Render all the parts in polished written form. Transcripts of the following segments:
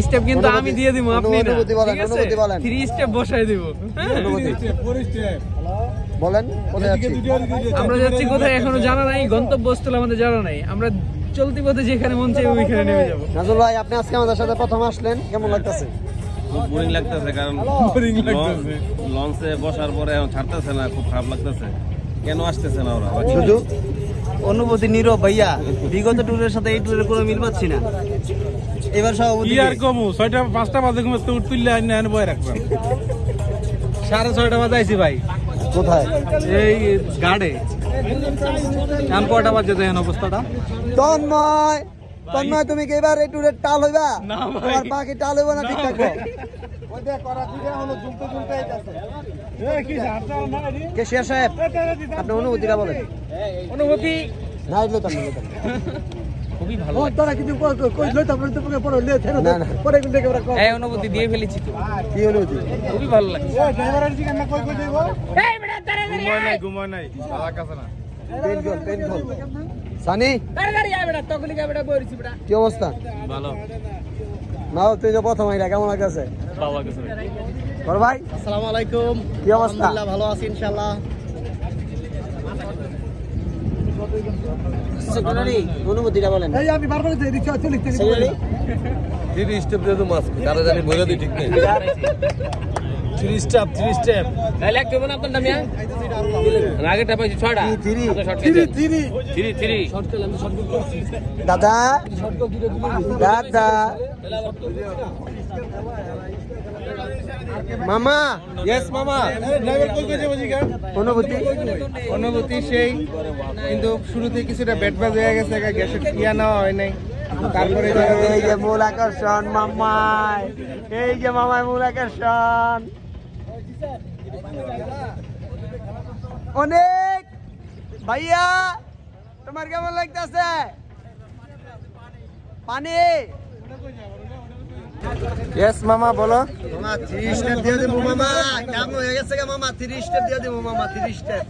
Step কিন্তু আমি দিয়ে দিব, আপনি না, ঠিক আছে? 3 স্টেপ বসাই দিব। বলেন কোথায় যাচ্ছি? আমরা যাচ্ছি কোথায় এখনো জানা নাই, গন্তব্যস্থল আমাদের জানা নাই। আমরা চলতি পথে যেখানে মন চাই ওইখানে নেমে যাব। নাজুল ভাই, আপনি আজকে আমাদের সাথে প্রথম আসলেন, কেমন লাগতেছে? খুব বোরিং লাগতেছে, কারণ লঞ্চে বসার পরে এখন ছাড়তেছে না, খুব খারাপ লাগতেছে। কেন আসতেছে না ওরা? শুধু অনুভূতি নীরব ভাইয়া, বিগত ট্যুরের সাথে এই ট্যুরের কোনো মিল পাচ্ছি না। এবার সভাপতি কি আর কমু, 6টা-5টা বাজে ঘুমাতে তুললে আইন বয়ে রাখবেন। 6:30 বাজে আইছি ভাই। কোথায়? এই গাড়ে এখন কটা বাজে দেখেন অবস্থাটা। তন্ময়, তন্ময় তুমি কি এবার এই ট্যুরের টাল হইবা? না ভাই, আর বাকি টাল হইবা না ঠিক থাকবো? কেশিয়ার সাহেব, আপনার অনুভূতিটা বলেন। অনুভূতি না এলো তো খুবই ভালো। তোরা কিন্তু কই লইতাম না, তোকে পরে লে থেরো না না পরে কিন্তু আমরা কম। এই অনুভূতি দিয়ে ফেলেছি তো। কি অনুভূতি? খুবই ভালো লাগছে। ওই ড্রাইভারের জিজ্ঞাসা কই কই যাইবো? এই বেটা তাড়াতাড়ি ঘুমায় নাই ভালো কাছে না। পেনফুল সানি তাড়াতাড়ি আয় বেটা, তকলি কা বেটা বইরিছি বেটা। কি অবস্থা? ভালো। নাও তুই যে প্রথম আইরা, কেমন লাগছে? ভালো লাগছে। বড় ভাই আসসালামু আলাইকুম। কি অবস্থা? আলহামদুলিল্লাহ ভালো আছি ইনশাআল্লাহ। সেক্রেটারি, অনুভূতিটা বলেন। এই আমি বারবার রিকশা চলি সেক্রেটারি 3 স্টেপ দিয়ে তো মাছ কারা জানি বইলা দি ঠিক নেই। 3 স্টেপ তাহলে এক কেমন আপনার নাম? আগেটা পাইছি 6টা। থ্রি শর্ট খেলাম, শর্ট করছি দাদা দাদা মামা। ইয়েস মামা। ড্রাইভার কই কই যাবো জিগা? অনুভূতি সেই, কিন্তু শুরুতে কিছুটা ব্যাট বাজ হয়ে গেছে, গ্যাসের ইয়া নেওয়া হয় নাই। তারপরে এই যে মূল আকর্ষণ মামাই, এই যে মামাই মূল আকর্ষণ। অনেক ভাইয়া, তোমার কেমন লাগতেছে? পানি? ইয়েস মামা বলো। মামা 30 স্টেপ দিয়ে দেবো মামা, কেমন হয়ে গেছে মামা? 30 স্টেপ দিয়ে দেবো মামা, 30 স্টেপ।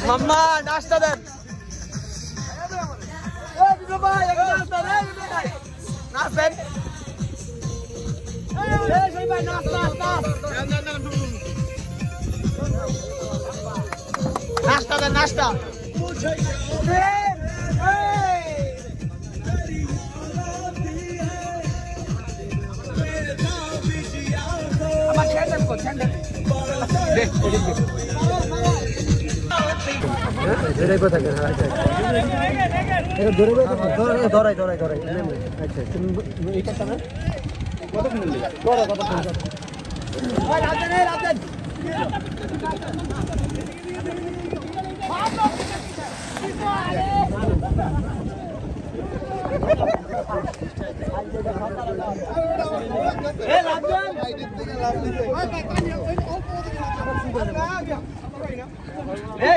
মাম্মা নাস্তা দেন। নাস্তা দেন, নাস্তা। আমার স্যান্ডেল কো, স্যান্ডেল দেখ ধরে কথা কেন? আচ্ছা এটা ধরে ধরাই আচ্ছা তুমি এটা না কত মিনিট কত ভাই রাতেন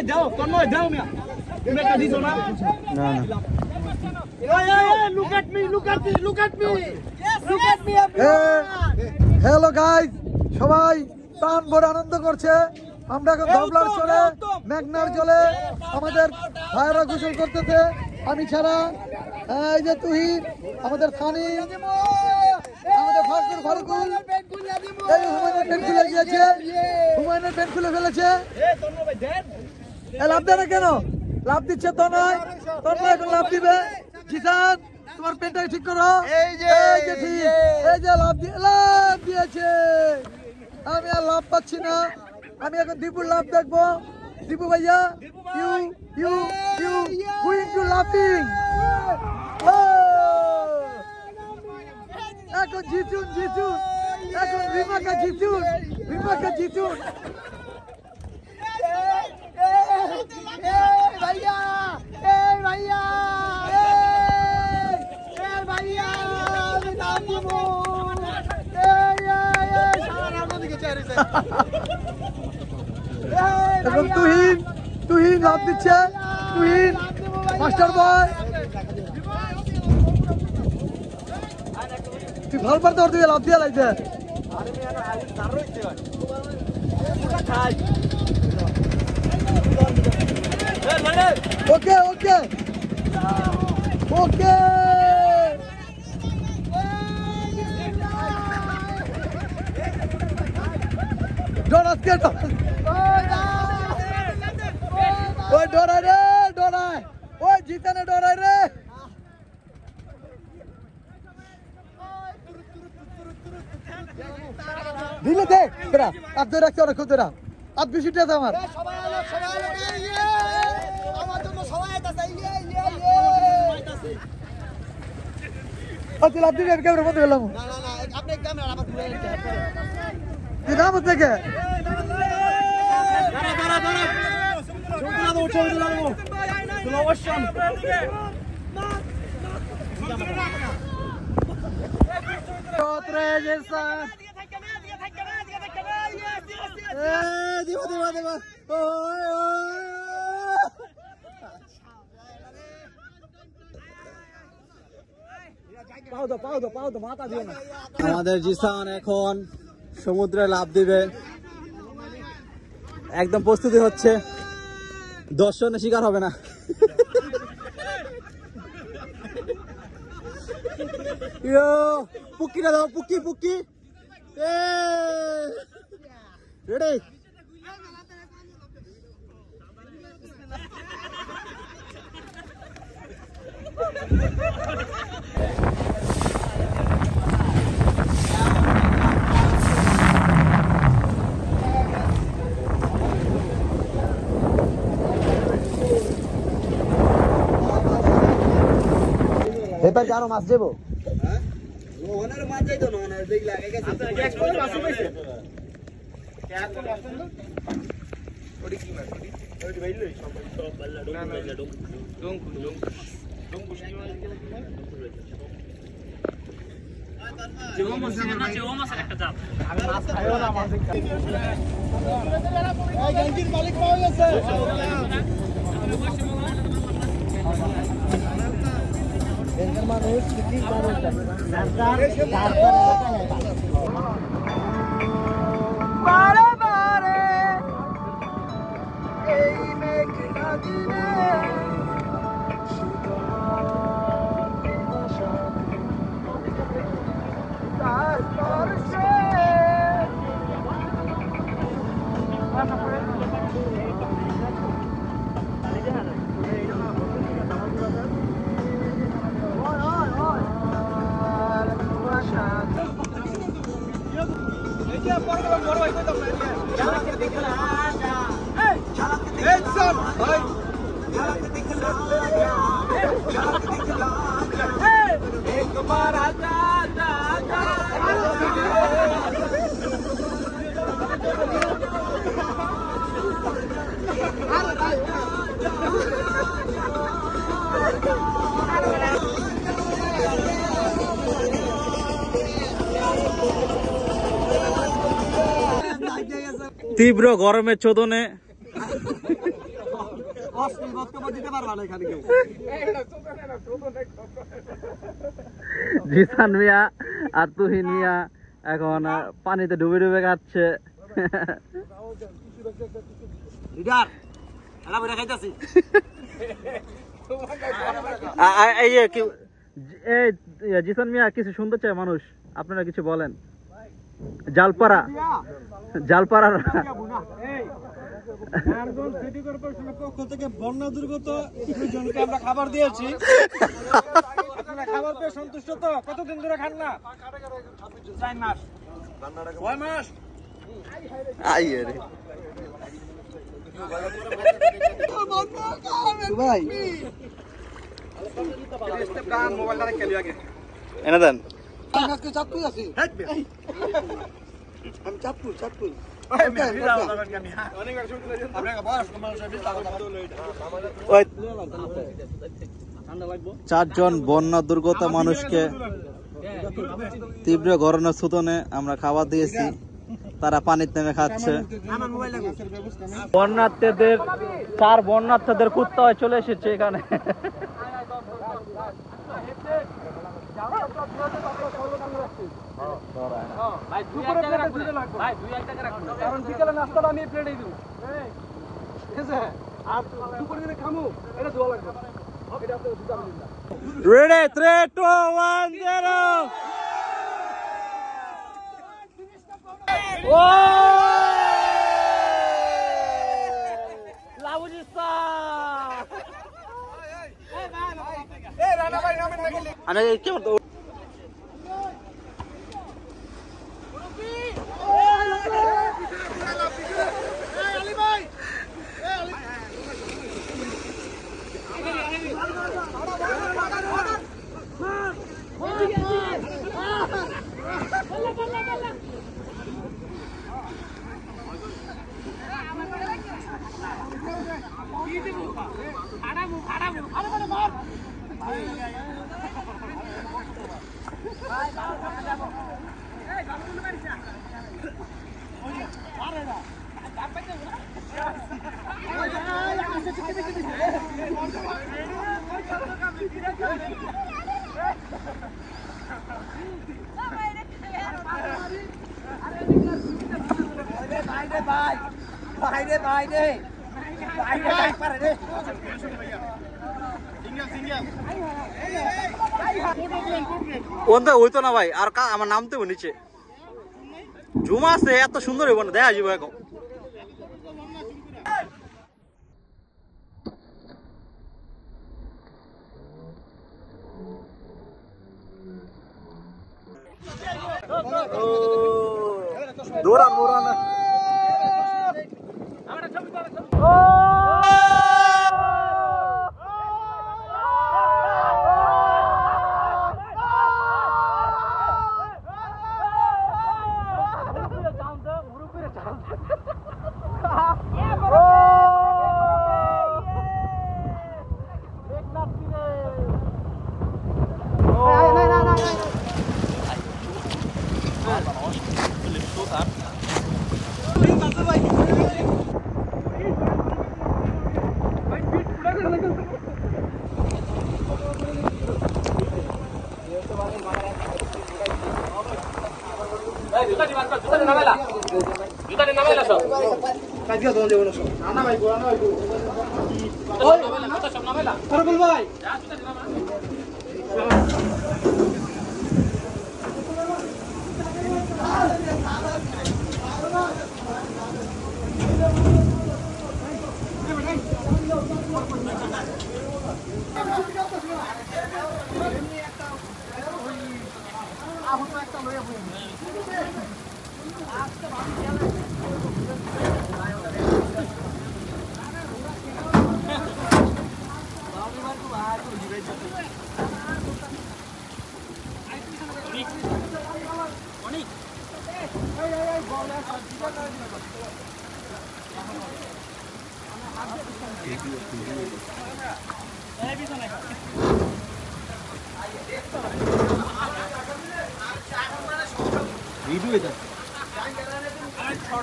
যাও তন্ময় যাও মিয়া তুমি একটা দিছো না না হ্যালো গাইস, সবাই প্রাণ ভরে আনন্দ করছে। আমরা এখন ধবলার চলে মেঘনার জলে আমাদের ভাইরা গোসল করতেছে। আমি ছাড়া এই যে তুহিন, আমাদের সানি, আমাদের ফারুকুল, এই হুমায়ুনের পেন খুলে গিয়েছে, হুমায়ুনের পেন খুলে ফেলেছে। লাভ দেয় না কেন? লাভ দিচ্ছে তনয় এখন লাভ দিবে। জিসান তোমার পেনটাকে ঠিক করো। এই যে ঠিক, এই যে লাভ দিয়েছে। আমি আর লাভ পাচ্ছি না। আমি এখন দীপুর লাভ দেখবো। দীপু ভাইয়া, ইউ গোইং টু লাফিং। এখন জিতুন, এখন রিমাকা জিতুন। এখন তুহিন লাভ দিচ্ছে। তুহিন মাস্টার বয়, তুই ভাল পারতে তুই লাভ দিয়ে লাগছে। ওকে ডরায় ওই জিতানে ডরায় রে। দিলে দে তোরা আর ধরে রাখতে ওরা খুব তোরা আর বেশিটা আছে আমার। তুই লাভ দিবি ক্যামেরার মধ্যে গেলাম। তুই নাম থেকে আমাদের জিসান এখন সমুদ্রে লাফ দিবে, একদম প্রস্তুতি হচ্ছে। দর্শনের শিকার হবে না। পুক্কিটা দাও, পুক্কি রেডি। এবার আরো মাছ দেবো। তীব্র গরমের চোদনে জিসান মিয়া আর তুহিন মিয়া এখন পানিতে ডুবে ডুবে কাটছে। জিসান মিয়া কিছু শুনতে চায় মানুষ, আপনারা কিছু বলেন। জালপাড়া সিটি কর্পোরেশনের পক্ষ থেকে বন্যা দুর্গত জনকে আমরা খাবার দিয়েছি। আপনারা খাবার পেয়ে সন্তুষ্ট তো? কতদিন ধরে খান না? 4 মাস। 6 মাস। ভাই এনে দেন। আজকে চাঁদপুর আছি, আমি চাঁদপুর। চারজন বন্যা দুর্গত মানুষকে তীব্র গরমের ছুতনে আমরা খাবার দিয়েছি, তারা পানির নেমে খাচ্ছে। বন্যার্থীদের কুত্তা হয়ে চলে এসেছে এখানে। Ready, 3, 2, 1, 0. হইতো না ভাই, আর আমার নামতে নিচে জুমা আছে, এত সুন্দর হইব না, দেখা যাবো এখন। দৌড়ান মোড়ান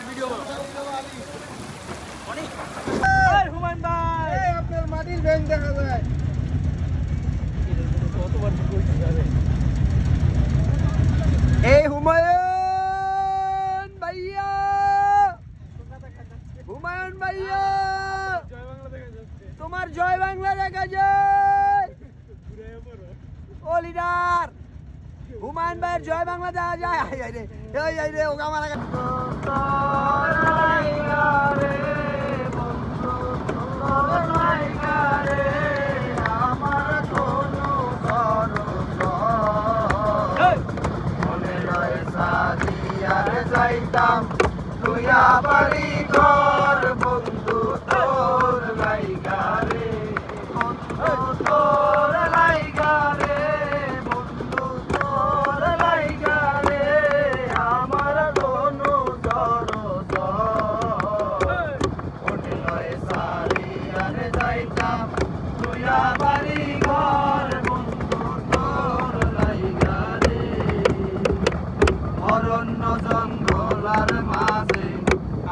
ভিডিও ব্যাংক দেখা যায়। এই হুমায়ুন ভাইয়া, হুমায়ুন ভাইয়া, তোমার জয় বাংলা দেখা যায়। ও লিডার, হুমায়ুন ভাইয়ের জয় বাংলা দেখা যায়। আই রে ওকে আমার আগে যাইতাম তুইয়া বাড়ি ঘর বন্ধু তোর লাইগা রে, বন্ধু তোর লাইগা রে, বন্ধু তোর লাইগা রে, আমার কোনো জড় মনে হয় সারি আর যাইতাম তুইয়া বাড়ি ঘর বন্ধু তোর লাইগা রে। অরণ্য জঙ্গলার মাঝে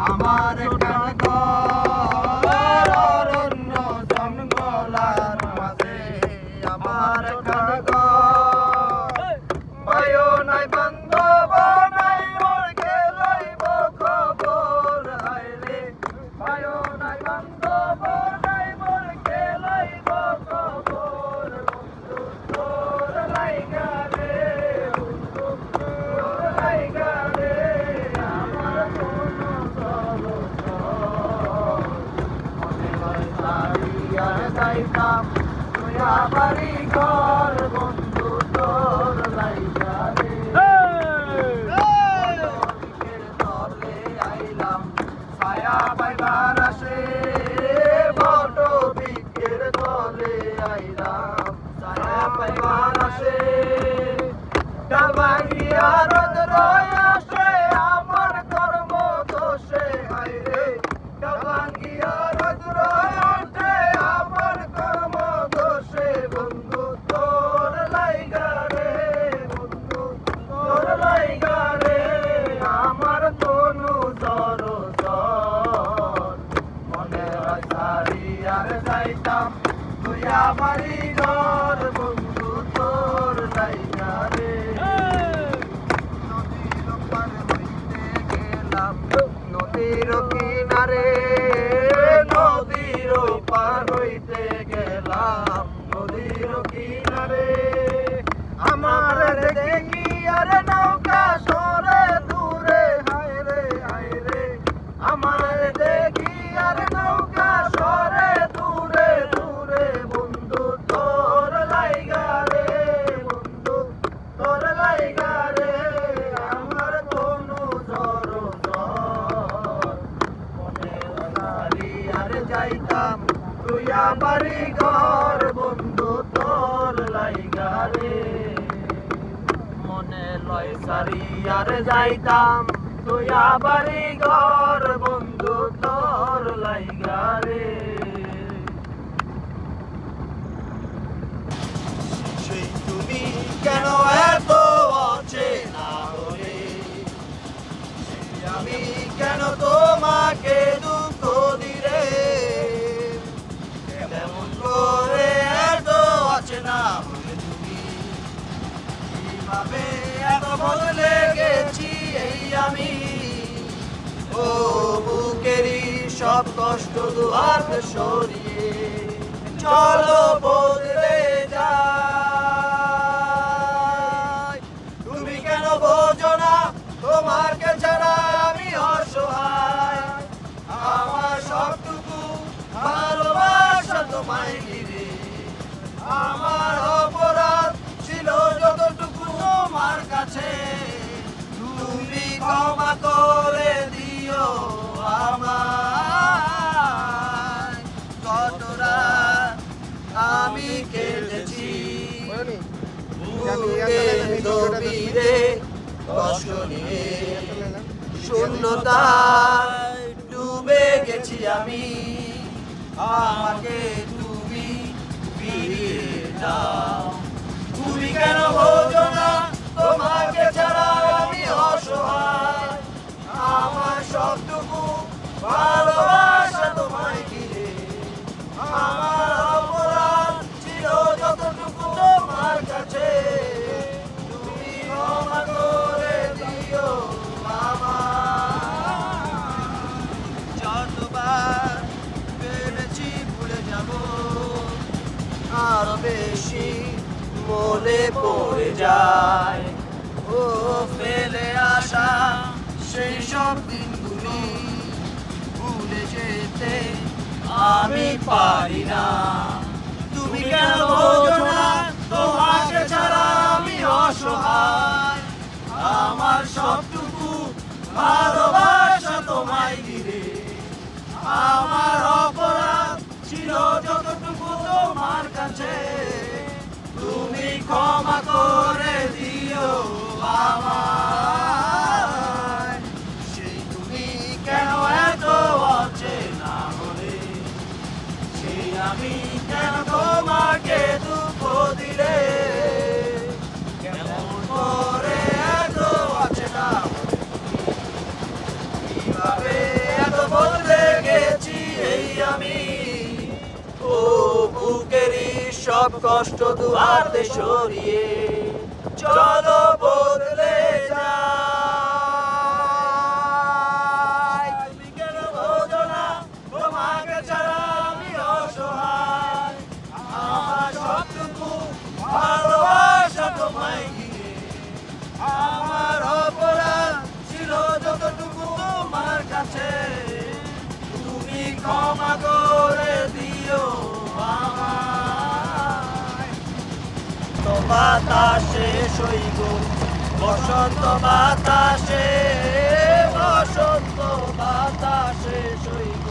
আমার একটা ঘর, অরণ্য জঙ্গলার মাঝে আমার একটা ঘর। পায়ো নাই বান্ধব নাই মোর কে লইব খবর, হায়রে পায়ো নাই বান্ধব নাই মোর কে লইব খবর, বন্ধু তোর লাইগা রে, বন্ধু তোর লাইগা রে, আমার কোনো মনে হয় সারি আর যাইতাম তুইয়া বাড়ি ঘর বন্ধু তোর লাইগা রে। তলে আইলাম ছায়া পাইবার আসে, বট বৃক্ষের তলে আইলাম ছায়া পাইবার আসে, ডাল ভাঙিয়া রোদ রয় আসে আমার কর্ম দোষে, হায়রে ডাল ভাঙিয়া রোদ রয় আসে আমার কর্ম দোষে, বন্ধু তোর লাইগা রে, বন্ধু তোর লাইগা রে, আমার তনু জড় মনে হয় সারি আর যাইতাম তুইয়া বাড়ি ঘর বন্ধু তোর লাইগা রে। নদীর পার হইতে গেলাম নদীর কিনারে, নদীর পার হইতে গেলাম নদীর কিনারে, আমার দেখি আর নৌকা সরে দূরে, হায়রে হায়রে আমার দেখি আর নৌকা সরে দূরে দূরে, বন্ধু তোর লাইগা রে, বন্ধু তোর লাইগা রে, আমার কোনো জড় মনে সারি আর যাইতাম তুইয়া বাড়ি ঘর বন্ধু তোর লাইগা রে, মনে লয় সারি আর যাইতাম তুইয়া বাড়ি ঘর বন্ধু তোর লাইগা রে। সেই তুমি কেন এত অচেনা হলে, আমি কেন তোমাকে দুঃখ দিলে, কেমন করে এত অচেনা হলে তুমি, কিভাবে এত বদলে গেছি এই আমি, ও বুকেরই সব কষ্ট দুহাত সরিয়ে চলো বদলে যাই। তুমি কেন বোঝো না তোমাকে ছাড়া আমি অসহায়, আমার সবটুকু ভালোবাসা তোমায় ঘিরে, আমার অপরাধ ছিল যতটুকু তোমার কাছে, তুমি ক্ষমা করে দিও আমায়। কতটা আমি কেঁদেছি গভীরে কষ্ট নিয়ে, শূন্যতায় ডুবে গেছি আমি, আমাকে তুমি ফিরিয়ে দাও। তুমি কেন বোঝো না তোমাকে ছাড়া আমি অসহায়, আমার সবটুকু ভালোবাসা তোমায় ঘিরে, আমার আরো বেশি মনে পড়ে যায়। ও ফেলে আসা সেই সব দিনগুলি ভুলে যেতে আমি পারি না। তুমি কেন বোঝো না তোমাকে ছাড়া আমি অসহায়। আমার সবটুকু ভালোবাসা তোমায় দিলে, আমার অপরাধ ছিল যতটুকু তোমার কাছে, তুমি ক্ষমা করে দিও আমায়। সেই তুমি কেন এত অচেনা হলে, সেই আমি কেন তোমাকে দুঃখ দিলে, কেমন করে এত অচেনা হলে, কিভাবে এত বদলে গেছি এই আমি। ও বুকেরই সব কষ্ট দুহাতে সরিয়ে চলো বদলে যাই। তুমি কেন বোঝো না তোমাকে ছাড়া আমি অসহায়। আমার সবটুকু ভালোবাসা তোমায় দিয়ে, আমার অপরাধ ছিল যতটুকু তোমার কাছে, তুমি ক্ষমা করে দিও আমায়। তো বাতাসে সইব বসন্ত বাতাসে, বসন্ত বাতাসে সইব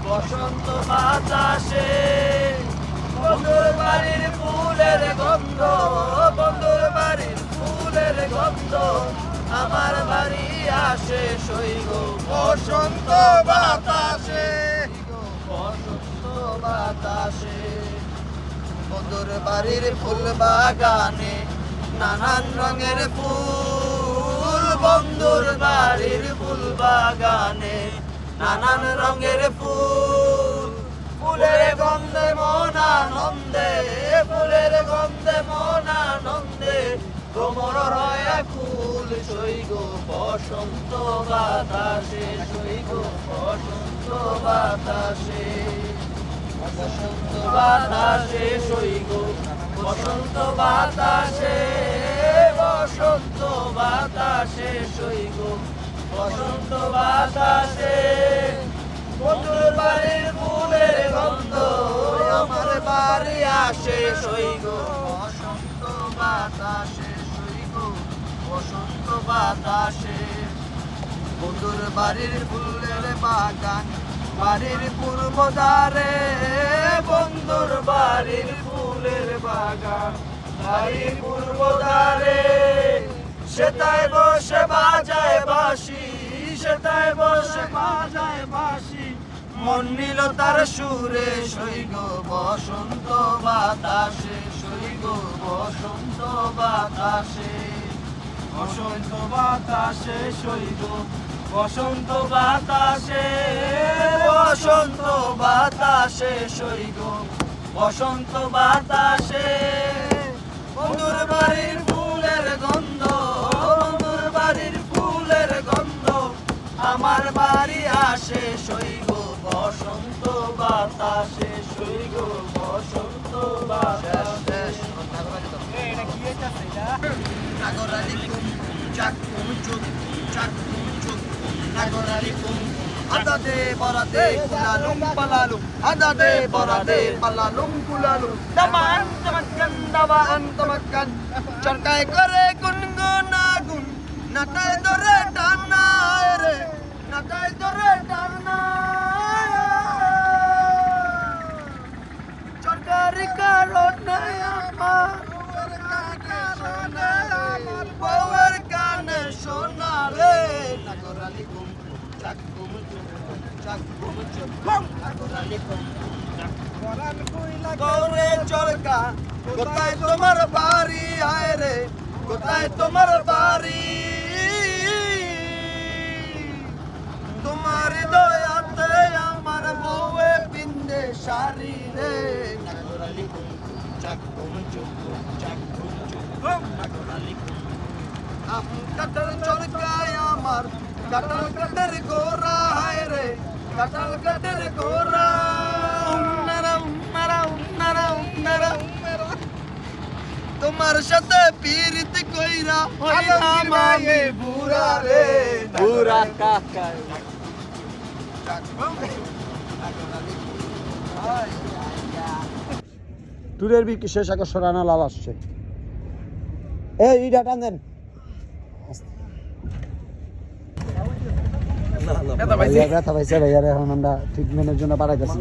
বসন্ত বাতাসে। বন্ধুর বাড়ির ফুলের গন্ধ, বন্ধুর বাড়ির ফুলের গন্ধ আমার বাড়ি আসে সইব বসন্ত বাতাসে, বসন্ত বাতাসে। বন্ধুর বাড়ির ফুল বাগানে নানান রঙের ফুল, বন্ধুর বাড়ির ফুল বাগানে নানান রঙের ফুল। ফুলের গন্ধে মন আনন্দে, ফুলের গন্ধে মন আনন্দে তোমর হয় ফুল সইগ বসন্ত বাতাসে, সইগ বসন্ত বাতাসে, বসন্ত বাতাসে সইগ বসন্ত বাতাসে, বসন্ত বাতাসে সইগ বসন্ত বাতাসে। বন্ধুর বাড়ির ফুলের গন্ধ আমার বাড়ি আসে সইগ বসন্ত বাতাসে, সইগ বসন্ত বাতাসে। বন্ধুর বাড়ির ফুলের বাগান বাড়ির পূর্ব দ্বারে, বন্ধুর বাড়ির ফুলের বাগান বাড়ির পূর্ব দ্বারে। সেটাই বসে বাজায় বাঁশি, সেটাই বসে বাজায় বাঁশি, মন নিল তার সুরে সইগ বসন্ত বাতাসে, সইগ বসন্ত বাতাসে, বসন্ত বাতাসে সইগ বসন্ত বাতাসে, বসন্ত বাতাসে সইগ বসন্ত বাতাসে। বন্ধুর বাড়ির ফুলের গন্ধ, বন্ধুর বাড়ির ফুলের গন্ধ আমার বাড়ি আসে সইগ বসন্ত বাতাসে, সইগ বসন্ত বাতাসে। নাগরালিকুম চাকুম চুক, চাকুম চুক নাগরালিকুম। আদাদে বরাদে কুলালুম পালালুম, আদাদে বরাদে পালালুম কুলালুম। দামান তামাক্কান দামান তামাক্কান, চরকায় করে গুনগুনা গুন, নাটায় ধরে টানা রে, নাটায় ধরে টানা। চরকারি কারণে আমার বউয়ের কানে শোনা রে। নাগরালিকুম চাকুম চুক, চাকুম চুক নাগরালিকুম। গৌরে চরকা কোথায় তোমার বাড়ি, আয় রে কোথায় তোমার বাড়ি। তোমার দয়াতে আমার বউয়ে পিন্দে শাড়ি রে। নাগরালিকুম চাকুম চুক, চাকুম চুক নাগরালিকুম। আম কাটার চরকায় আমার কাটাল কাটার গোরা, হায় রে কাটাল কাটার গোরা। উন্নারা উন্নারা উন্নারা উন্নারা তোমার সাথে পীড়িত কইরা হইলাম আমি বুড়া রে বুড়া কাকা টুরের বিক্রি শেষ আকর্ষণ রানা লাল আসছে এই ইটা টান দেন ব্যথা পাইছে ভাইয়া এখন আমরা ট্রিটমেন্টের জন্য পাঠাইতেছি